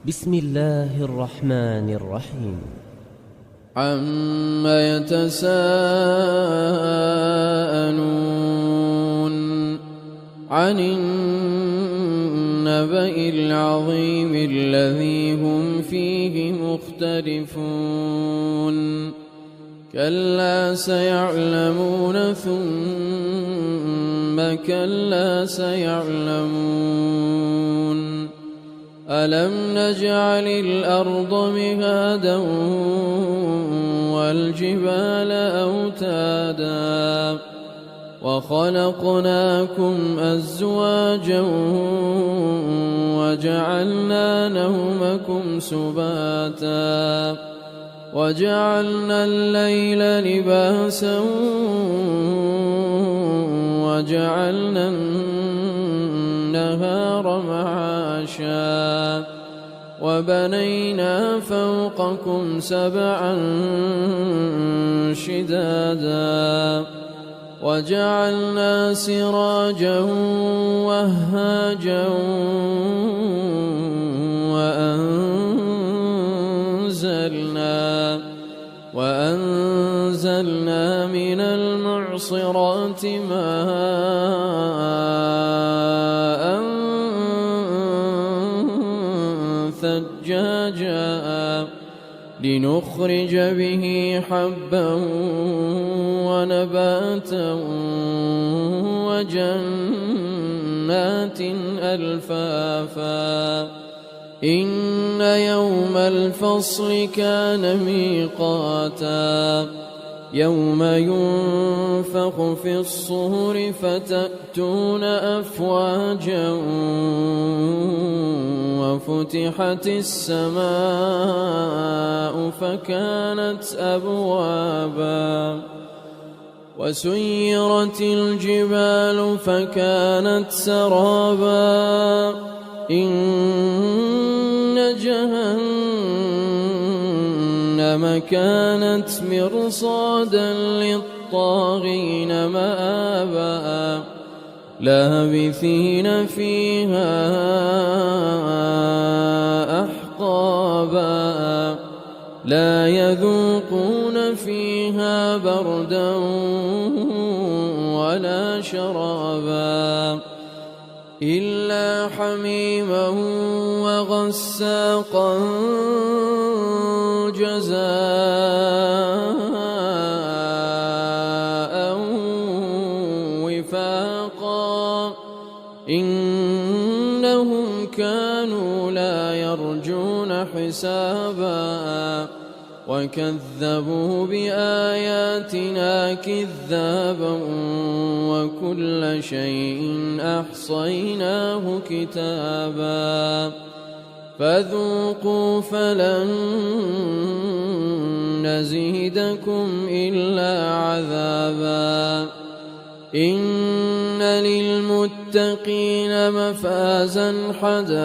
بسم الله الرحمن الرحيم. عَمَّ يَتَسَاءَلُونَ عَنِ النَّبَإِ الْعَظِيمِ الَّذِي هُمْ فِيهِ مُخْتَلِفُونَ كَلَّا سَيَعْلَمُونَ ثُمَّ كَلَّا سَيَعْلَمُونَ أَلَمْ نَجْعَلِ الْأَرْضَ مِهَادًا وَالْجِبَالَ أَوْتَادًا وَخَلَقْنَاكُمْ أَزْوَاجًا وَجَعَلْنَا نَوْمَكُمْ سُبَاتًا وَجَعَلْنَا اللَّيْلَ لِبَاسًا وَجَعَلْنَا النَّهَارَ مَعَاشًا وَبَنَيْنَا فَوْقَكُمْ سَبْعًا شِدَادًا وَجَعَلْنَا سِرَاجًا وَهَّاجًا وَأَنزَلْنَا مِنَ الْمُعْصِرَاتِ مَاءً ثَجَّاجًا لِنُخْرِجَ بِهِ حَبًّا وَنَبَاتًا وَجَنَّاتٍ أَلْفَافًا إِنَّ يَوْمَ الْفَصْلِ كَانَ مِيقَاتًا يَوْمَ يُنفَخُ فِي الصُّورِ فَتَأْتُونَ أَفْوَاجًا وَفُتِحَتِ السَّمَاءُ فَكَانَتْ أَبْوَابًا وَسُيِّرَتِ الْجِبَالُ فَكَانَتْ سَرَابًا إِنَّ جَهَنَّمَ كَانَتْ مِرْصَادًا لِلطَّاغِينَ مَآبًا لَابِثِينَ فِيهَا أَحْقَابًا لَا يَذُوقُونَ فِيهَا بَرْدًا وَلَا شَرَابًا إِلَّا حَمِيمًا وَغَسَّاقًا جَزَاءً وِفَاقًا إِنَّهُمْ كَانُوا لَا يَرْجُونَ حِسَابًا وَكَذَّبُوا بِآيَاتِنَا كِذَّابًا وَكُلَّ شَيْءٍ أَحْصَيْنَاهُ كِتَابًا فَذُوقُوا فَلَن نَّزِيدَكُمْ إِلَّا عَذَابًا إِنَّ لِلْمُتَّقِينَ مَفَازًا حَدَائِقَ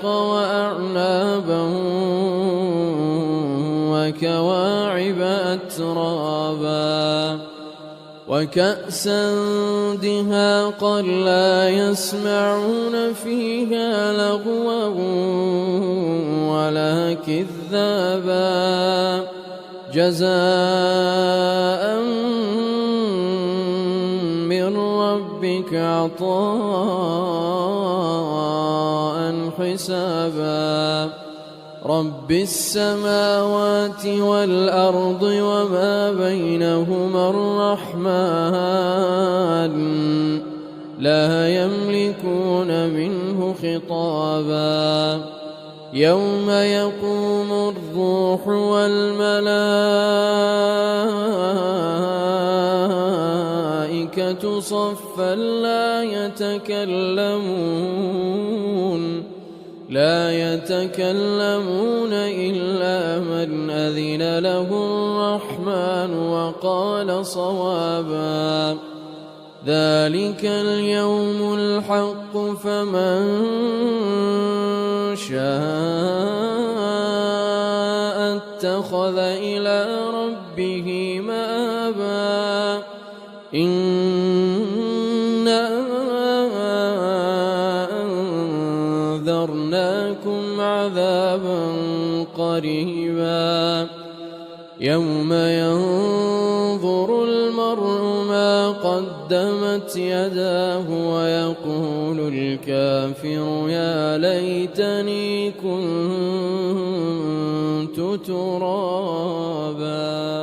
وَأَعْنَابًا وَكَوَاعِبَ أَتْرَابًا وَكَأْسًا دِهَاقًا لَّا يَسْمَعُونَ فِيهَا لَغْوًا وَلَا كِذَّابًا جَزَاءً مِّن رَّبِّكَ عَطَاءً حِسَابًا رَبِّ السَّمَاوَاتِ وَالْأَرْضِ وَمَا بَيْنَهُمَا الرَّحْمَنُ لَا يَمْلِكُونَ مِنْهُ خِطَابًا يَوْمَ يَقُومُ الرُّوحُ وَالْمَلَائِكَةُ صَفًّا لا يتكلمون إلا من أذن له الرحمن وقال صوابا ذلك اليوم الحق فمن شاء اتخذ إلى ربه مآبا إنا قريبا يوم ينظر المرء ما قدمت يداه ويقول الكافر يا ليتني كنت ترابا.